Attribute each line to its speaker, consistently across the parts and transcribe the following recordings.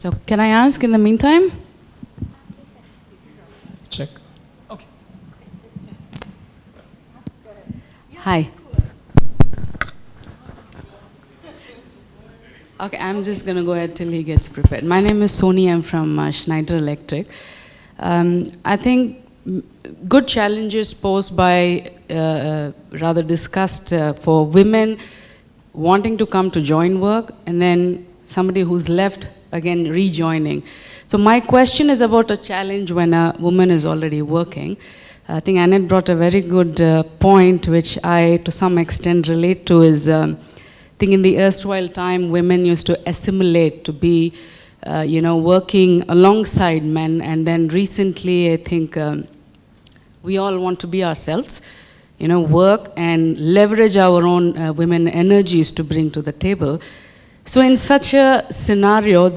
Speaker 1: So can I ask in the meantime?
Speaker 2: Check. Okay.
Speaker 1: Hi. Okay, I'm just going to go ahead till he gets prepared. My name is Soni. I'm from Schneider Electric. I think good challenges posed by, rather discussed for women wanting to come to join work, and then somebody who's left, again, rejoining. So my question is about a challenge when a woman is already working. I think Annette brought a very good point, which I, to some extent, relate to, is I think in the erstwhile time, women used to assimilate to be, working alongside men, and then recently, I think we all want to be ourselves, work and leverage our own women energies to bring to the table. So in such a scenario,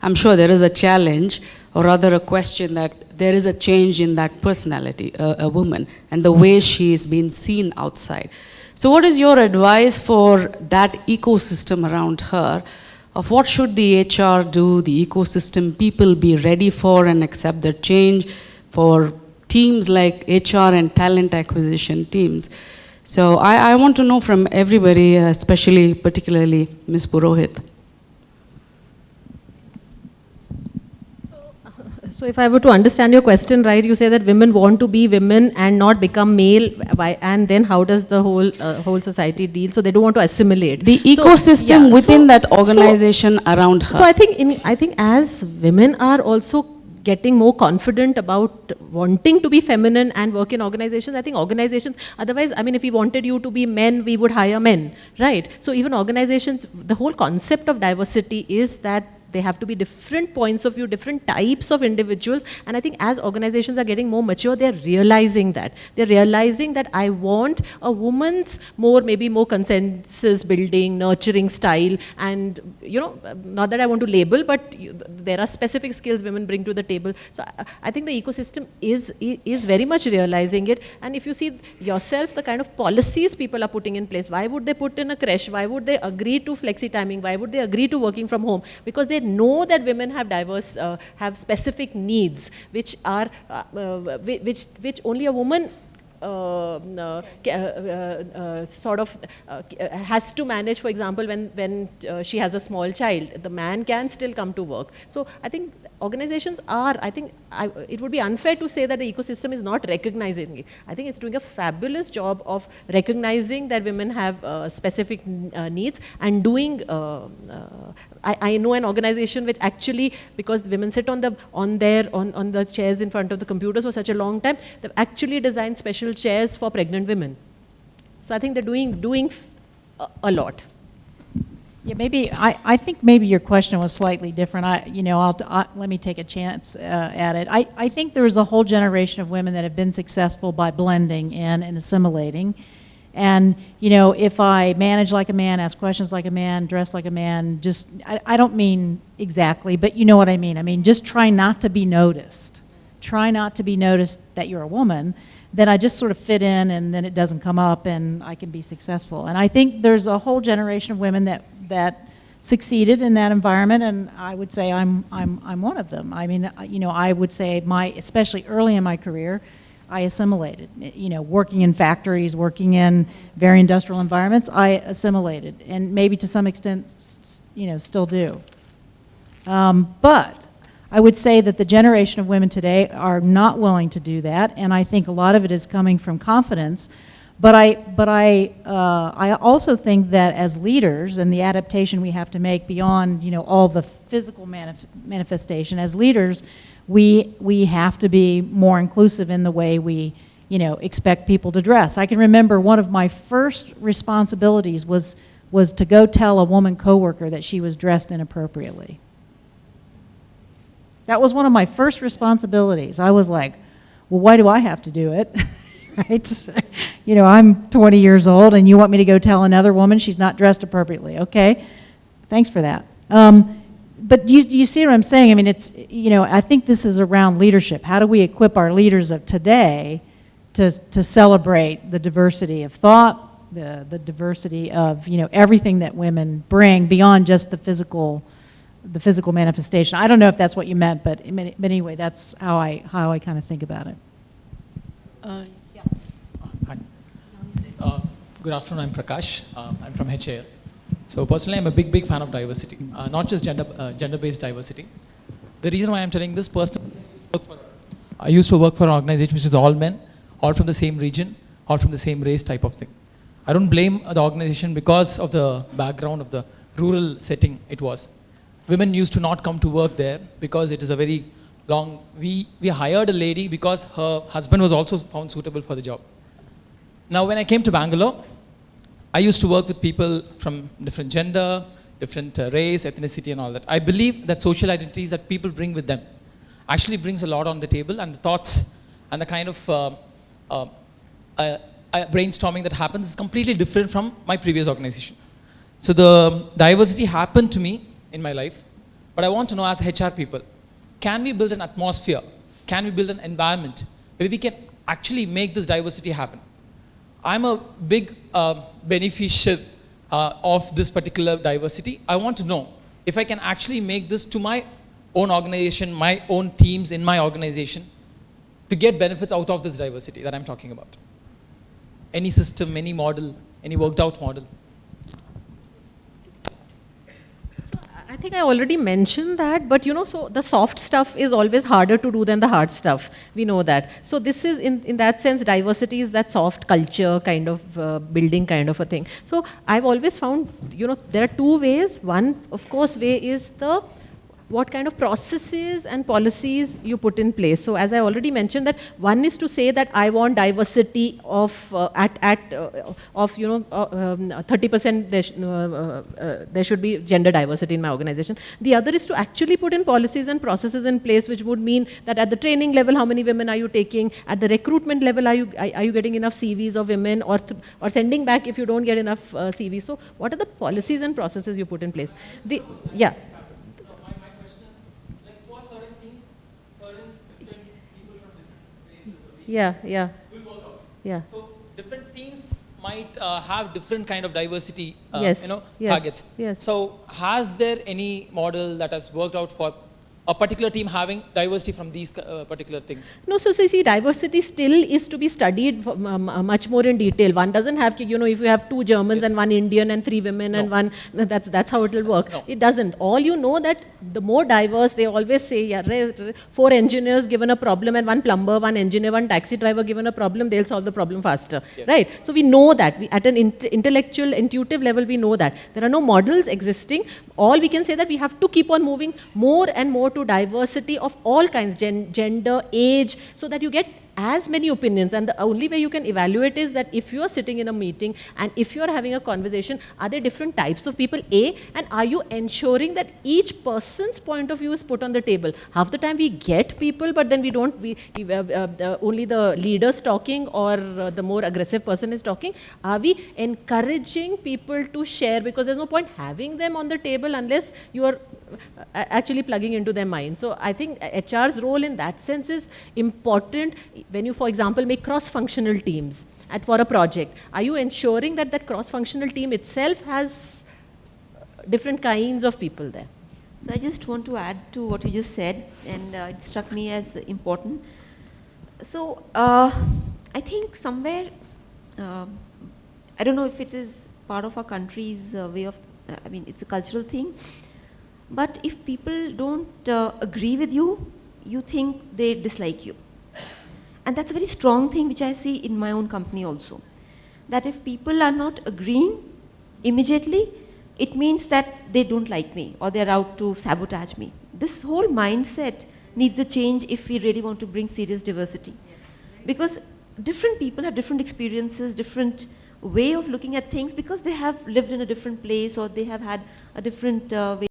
Speaker 1: I'm sure there is a challenge, or rather a question, that there is a change in that personality, a woman, and the way she is being seen outside. So what is your advice for that ecosystem around her, of what should the HR do, the ecosystem, people be ready for and accept the change, for teams like HR and talent acquisition teams? So I want to know from everybody, especially, particularly Ms. Purohit.
Speaker 3: So if I were to understand your question right, you say that women want to be women and not become male, and then how does the whole society deal? So they don't want to assimilate.
Speaker 1: The ecosystem within that organization around her.
Speaker 3: So I think as women are also getting more confident about wanting to be feminine and work in organizations. I think organizations, otherwise, I mean, if we wanted you to be men, we would hire men, right? So even organizations, the whole concept of diversity is that they have to be different points of view, different types of individuals. And I think as organizations are getting more mature, they're realizing that. They're realizing that I want a woman's maybe more consensus building, nurturing style. And, not that I want to label, but there are specific skills women bring to the table. So I think the ecosystem is very much realizing it. And if you see yourself, the kind of policies people are putting in place, why would they put in a creche? Why would they agree to flexi timing? Why would they agree to working from home? Because they know that women have have specific needs, which are, which only a woman has to manage. For example, when she has a small child, the man can still come to work. So I think organizations are, it would be unfair to say that the ecosystem is not recognizing it. I think it's doing a fabulous job of recognizing that women have specific needs and doing, I know an organization which actually, because women sit on the chairs in front of the computers for such a long time, they've actually designed special chairs for pregnant women. So I think they're doing a lot.
Speaker 4: Yeah, maybe I think maybe your question was slightly different. Let me take a chance at it. I think there's a whole generation of women that have been successful by blending in and assimilating. And if I manage like a man, ask questions like a man, dress like a man, just I don't mean exactly, but you know what I mean. I mean, just try not to be noticed. Try not to be noticed that you're a woman. Then I just sort of fit in, and then it doesn't come up, and I can be successful. And I think there's a whole generation of women that succeeded in that environment, and I would say I'm one of them. I mean, I would say especially early in my career, I assimilated. Working in factories, working in very industrial environments, I assimilated, and maybe to some extent, still do. But I would say that the generation of women today are not willing to do that, and I think a lot of it is coming from confidence. But I also think that as leaders, and the adaptation we have to make beyond all the physical manifestation, as leaders, we have to be more inclusive in the way we expect people to dress. I can remember one of my first responsibilities was to go tell a woman coworker that she was dressed inappropriately. That was one of my first responsibilities. I was like, well, why do I have to do it? Right? I'm 20 years old, and you want me to go tell another woman she's not dressed appropriately. Okay, thanks for that. But you see what I'm saying? I mean, I think this is around leadership. How do we equip our leaders of today to celebrate the diversity of thought, the diversity of everything that women bring beyond just the physical the physical manifestation. I don't know if that's what you meant, but anyway, that's how I kind of think about it.
Speaker 2: Hi. Good afternoon, I'm Prakash. I'm from HAL. So personally, I'm a big fan of diversity, not just gender-based diversity. The reason why I'm telling this, personally, I used to work for an organization which is all men, all from the same region, all from the same race type of thing. I don't blame the organization because of the background of the rural setting it was. Women used to not come to work there because it is a very long, we hired a lady because her husband was also found suitable for the job. Now when I came to Bangalore, I used to work with people from different gender, different race, ethnicity and all that. I believe that social identities that people bring with them actually brings a lot on the table, and the thoughts and the kind of brainstorming that happens is completely different from my previous organization. So the diversity happened to me in my life, but I want to know as HR people, can we build an atmosphere, can we build an environment where we can actually make this diversity happen? I'm a big beneficiary of this particular diversity. I want to know if I can actually make this to my own organization, my own teams in my organization, to get benefits out of this diversity that I'm talking about. Any system, any model, any worked out model.
Speaker 3: I think I already mentioned that, but so the soft stuff is always harder to do than the hard stuff. We know that. So this is, in that sense, diversity is that soft culture kind of building kind of a thing. So I've always found, there are two ways. One, of course, way is what kind of processes and policies you put in place. So as I already mentioned, that one is to say that I want diversity of 30% there should be gender diversity in my organization. The other is to actually put in policies and processes in place, which would mean that at the training level, how many women are you taking? At the recruitment level, are you getting enough CVs of women, or sending back if you don't get enough CVs? So what are the policies and processes you put in place? Yeah. Yeah.
Speaker 2: Will work out.
Speaker 3: Yeah.
Speaker 2: So different teams might have different kind of diversity,
Speaker 3: Yes.
Speaker 2: targets.
Speaker 3: Yes.
Speaker 2: So has there any model that has worked out for a particular team having diversity from these particular things?
Speaker 3: No, so see, diversity still is to be studied much more in detail. One doesn't have, if you have 2 Germans and 1 Indian and 3 women and one, that's how it will work.
Speaker 2: No.
Speaker 3: It doesn't. All that the more diverse, they always say, 4 engineers given a problem and 1 plumber, 1 engineer, 1 taxi driver given a problem, they'll solve the problem faster, right? So we know that. At an intellectual, intuitive level, we know that. There are no models existing. All we can say that we have to keep on moving more and more to diversity of all kinds, gender, age, so that you get as many opinions. And the only way you can evaluate is that if you are sitting in a meeting and if you are having a conversation, are there different types of people, and are you ensuring that each person's point of view is put on the table? Half the time we get people, but then we don't, only the leaders talking, or the more aggressive person is talking. Are we encouraging people to share? Because there's no point having them on the table unless you are actually plugging into their mind. So I think HR's role in that sense is important. When you, for example, make cross-functional teams for a project, are you ensuring that that cross-functional team itself has different kinds of people there?
Speaker 5: So I just want to add to what you just said, and it struck me as important. So I think somewhere, I don't know if it is part of our country's way of, it's a cultural thing, but if people don't agree with you, you think they dislike you. And that's a very strong thing which I see in my own company also. That if people are not agreeing immediately, it means that they don't like me or they're out to sabotage me. This whole mindset needs a change if we really want to bring serious diversity. Because different people have different experiences, different way of looking at things, because they have lived in a different place or they have had a different way,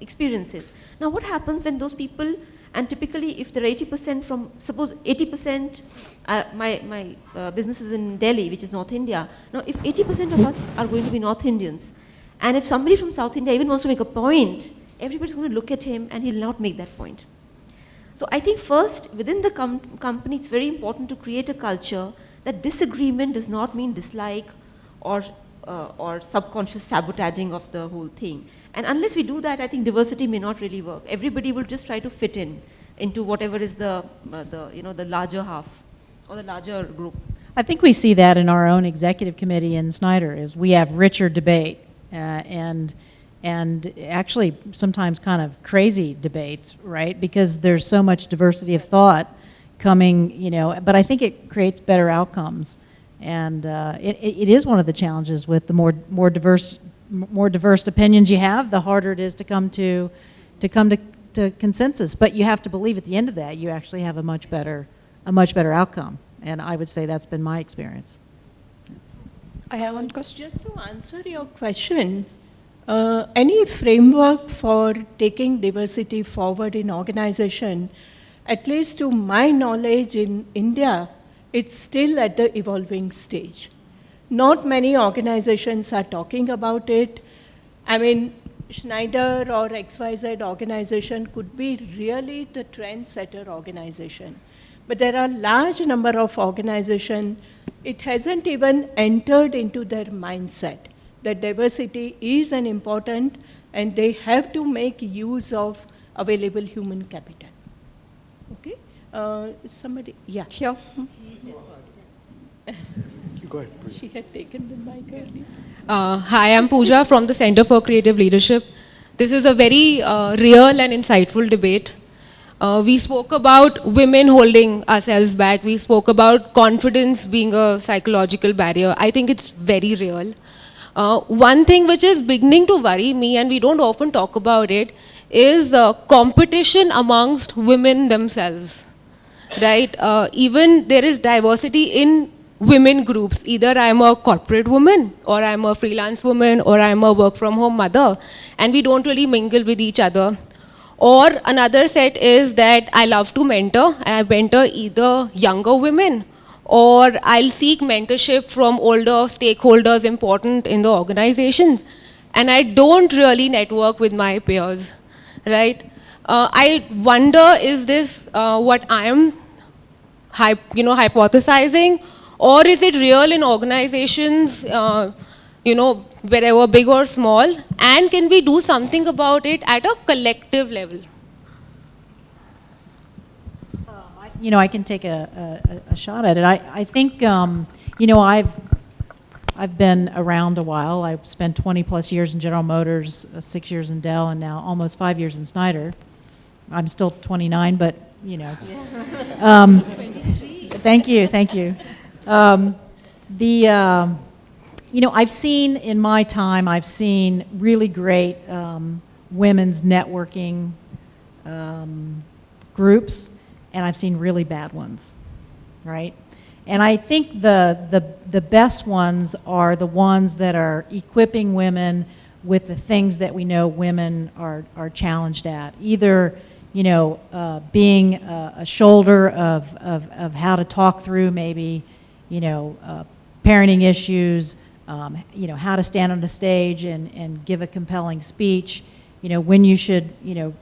Speaker 5: experiences. Now what happens when those people, and typically if there are 80% from, suppose 80%, my business is in Delhi, which is North India. Now if 80% of us are going to be North Indians, and if somebody from South India even wants to make a point, everybody's going to look at him and he'll not make that point. So I think first, within the company, it's very important to create a culture that disagreement does not mean dislike or or subconscious sabotaging of the whole thing. And unless we do that, I think diversity may not really work. Everybody will just try to fit in into whatever is the larger half or the larger group.
Speaker 4: I think we see that in our own executive committee in Snyder, is we have richer debate and actually sometimes kind of crazy debates, right? Because there's so much diversity of thought coming, but I think it creates better outcomes. And it is one of the challenges with the more diverse opinions you have, the harder it is to come to consensus. But you have to believe at the end of that you actually have a much better outcome. And I would say that's been my experience.
Speaker 6: I have one question. Just to answer your question, any framework for taking diversity forward in organization, at least to my knowledge in India, it's still at the evolving stage. Not many organizations are talking about it. I mean, Schneider or XYZ organization could be really the trendsetter organization. But there are large number of organizations, it hasn't even entered into their mindset that diversity is an important and they have to make use of available human capital. Okay? Somebody, yeah.
Speaker 5: Sure.
Speaker 7: Go ahead, please.
Speaker 6: She had taken the mic earlier.
Speaker 8: Hi, I'm Pooja from the Center for Creative Leadership. This is a very real and insightful debate. We spoke about women holding ourselves back. We spoke about confidence being a psychological barrier. I think it's very real. One thing which is beginning to worry me, and we don't often talk about it, is competition amongst women themselves, right? Even there is diversity in women groups. Either I'm a corporate woman, or I'm a freelance woman, or I'm a work from home mother, and we don't really mingle with each other. Or another set is that I love to mentor, and I mentor either younger women, or I'll seek mentorship from older stakeholders important in the organizations. And I don't really network with my peers, right? I wonder, is this what I'm hypothesizing? Or is it real in organizations, wherever big or small? And can we do something about it at a collective level?
Speaker 4: I can take a shot at it. I think, I've been around a while. I've spent 20 plus years in General Motors, 6 years in Dell, and now almost 5 years in Snyder. I'm still 29, but, it's... 23. Thank you. I've seen, in my time, I've seen really great women's networking groups, and I've seen really bad ones, right? And I think the best ones are the ones that are equipping women with the things that we know women are challenged at. Either, being a shoulder of how to talk through maybe, parenting issues, how to stand on the stage and give a compelling speech, when you should,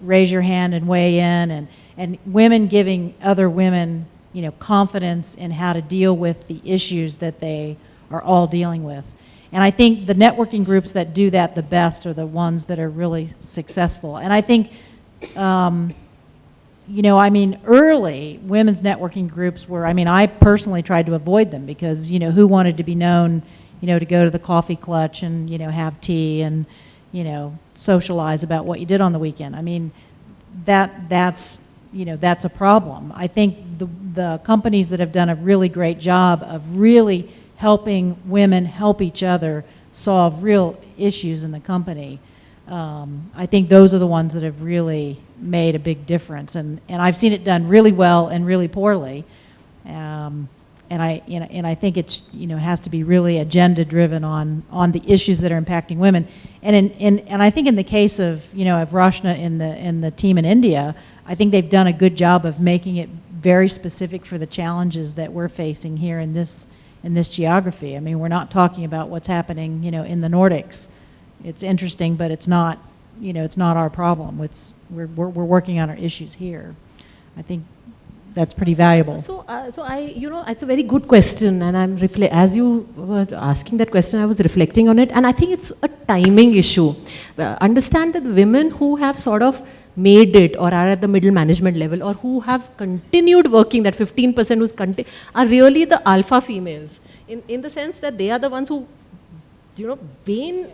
Speaker 4: raise your hand and weigh in, and women giving other women, confidence in how to deal with the issues that they are all dealing with. And I think the networking groups that do that the best are the ones that are really successful. And I think, early women's networking groups were, I personally tried to avoid them because, who wanted to be known, to go to the coffee clutch and, have tea and, socialize about what you did on the weekend. That's a problem. I think the companies that have done a really great job of really helping women help each other solve real issues in the company, I think those are the ones that have really made a big difference. And I've seen it done really well and really poorly. And I think it's, has to be really agenda driven on the issues that are impacting women. And I think in the case of, of Rashna in the team in India, I think they've done a good job of making it very specific for the challenges that we're facing here in this geography. We're not talking about what's happening, in the Nordics. It's interesting, but it's not, it's not our problem. We're working on our issues here. I think that's pretty valuable.
Speaker 3: So, it's a very good question, and as you were asking that question, I was reflecting on it, and I think it's a timing issue. Understand that women who have sort of made it or are at the middle management level or who have continued working, that 15% who's are really the alpha females, in the sense that they are the ones who, been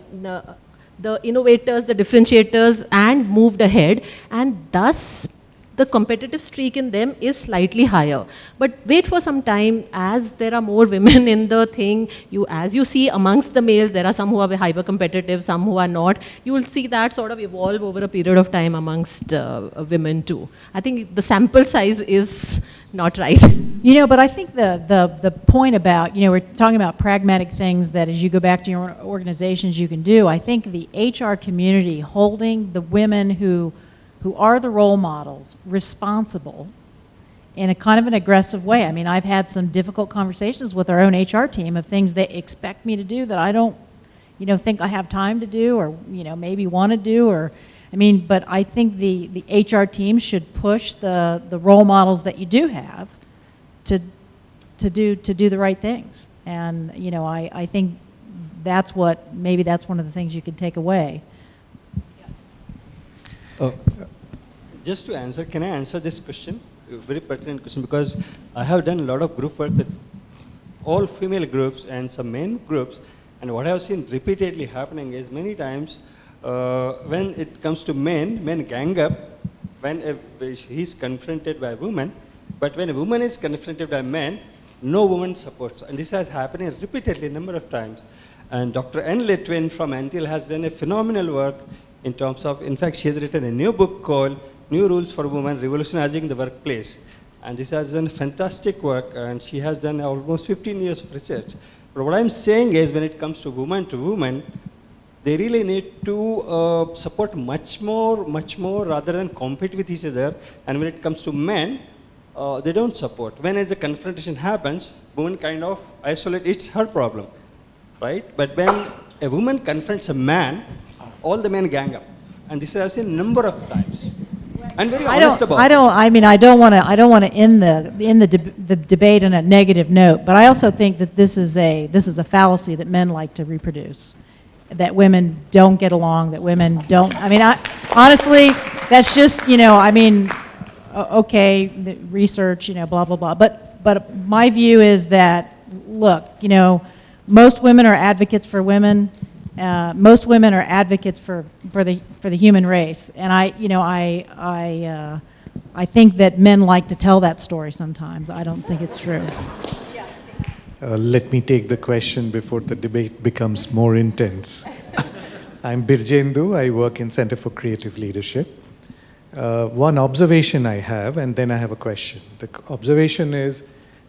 Speaker 3: the innovators, the differentiators, and moved ahead, and thus the competitive streak in them is slightly higher. But wait for some time, as there are more women in the thing, as you see amongst the males, there are some who are hyper competitive, some who are not. You will see that sort of evolve over a period of time amongst women too. I think the sample size is not right.
Speaker 4: But I think the point about, we're talking about pragmatic things that as you go back to your organizations you can do. I think the HR community holding the women who are the role models responsible in a kind of an aggressive way. I mean, I've had some difficult conversations with our own HR team of things they expect me to do that I don't, think I have time to do or, maybe want to do but I think the HR team should push the role models that you do have to do the right things. And, I think maybe that's one of the things you could take away.
Speaker 7: Just to answer, can I answer this question? A very pertinent question, because I have done a lot of group work with all female groups and some men groups, and what I have seen repeatedly happening is many times when it comes to men gang up when he's confronted by a woman, but when a woman is confronted by a man, no woman supports. And this has happened repeatedly a number of times. And Dr. Anne Litwin from Antil has done a phenomenal work in terms of, in fact, she has written a new book called New Rules for Women, Revolutionizing the Workplace. And this has done fantastic work, and she has done almost 15 years of research. But what I'm saying is, when it comes to women, they really need to support much more rather than compete with each other. And when it comes to men, they don't support. When a confrontation happens, woman kind of isolate, it's her problem, right? But when a woman confronts a man, all the men gang up. And this I've seen a number of times. And very honest about it.
Speaker 4: I don't want to end the debate on a negative note, but I also think that this is a fallacy that men like to reproduce. That women don't get along, that women don't, honestly, that's just, okay, the research, blah, blah, blah. But my view is that, look, most women are advocates for women. Most women are advocates for the human race, and I think that men like to tell that story sometimes. I don't think it's true.
Speaker 9: Let me take the question before the debate becomes more intense. I'm Birjendu. I work in Center for Creative Leadership. One observation I have, and then I have a question. The observation is,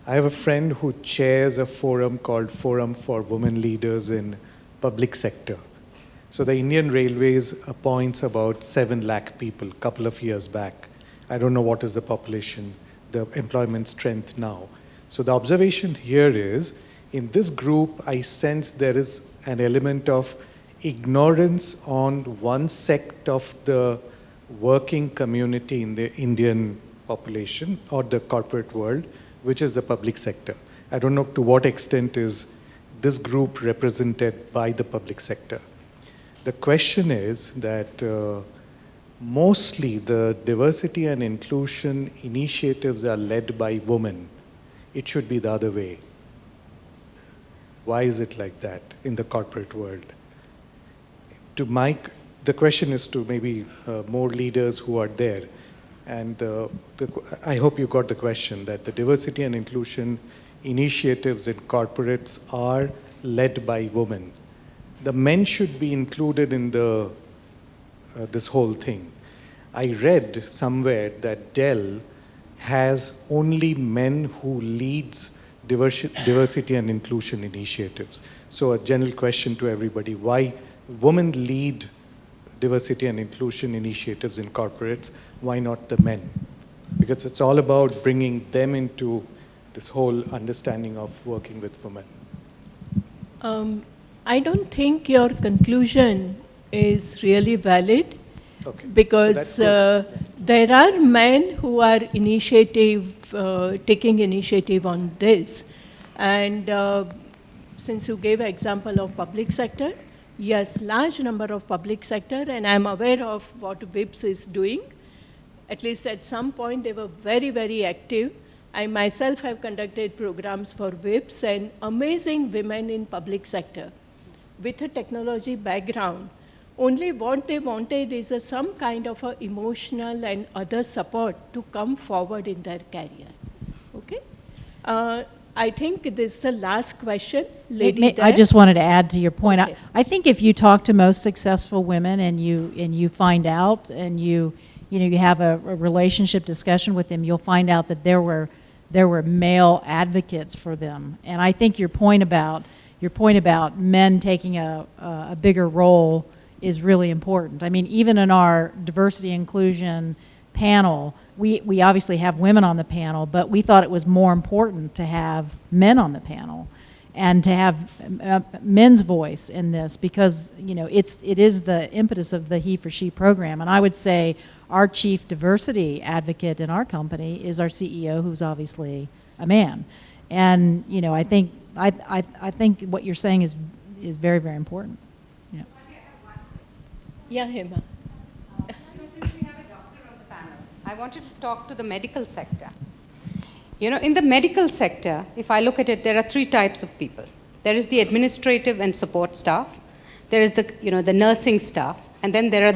Speaker 9: I have a friend who chairs a forum called Forum for Women Leaders in Public Sector. So the Indian Railways appoints about 7 lakh people a couple of years back. I don't know what is the population, the employment strength now. So the observation here is, in this group, I sense there is an element of ignorance on one sect of the working community in the Indian population or the corporate world, which is the public sector. I don't know to what extent is this group represented by the public sector. The question is that mostly the diversity and inclusion initiatives are led by women. It should be the other way. Why is it like that in the corporate world? The question is to maybe more leaders who are there. And I hope you got the question, that the diversity and inclusion initiatives in corporates are led by women. The men should be included in this whole thing. I read somewhere that Dell has only men who leads diversity and inclusion initiatives. So a general question to everybody, why women lead diversity and inclusion initiatives in corporates, why not the men? Because it's all about bringing them into this whole understanding of working with women.
Speaker 6: I don't think your conclusion is really valid.
Speaker 9: Okay.
Speaker 6: Because
Speaker 9: So
Speaker 6: there are men who are taking initiative on this. And since you gave an example of public sector, yes, large number of public sector, and I'm aware of what WIPS is doing. At least at some point, they were very, very active. I myself have conducted programs for WIPS and amazing women in public sector with a technology background. Only what they wanted is some kind of a emotional and other support to come forward in their career. Okay? I think this is the last question. Lady
Speaker 4: I
Speaker 6: there.
Speaker 4: just wanted to add to your point.
Speaker 6: Okay.
Speaker 4: I think if you talk to most successful women and you find out and you have a relationship discussion with them, you'll find out that there were male advocates for them. And I think your point about men taking a bigger role is really important. I mean, even in our diversity inclusion panel, we obviously have women on the panel, but we thought it was more important to have men on the panel and to have men's voice in this because, it is the impetus of the He for She program. And I would say our chief diversity advocate in our company is our CEO, who's obviously a man. And, I think what you're saying is very, very important. Yeah.
Speaker 6: Yeah, Hema.
Speaker 10: Since we have a doctor on the panel, I wanted to talk to the medical sector. In the medical sector, if I look at it, there are 3 types of people. There is the administrative and support staff. There is the nursing staff, and then there are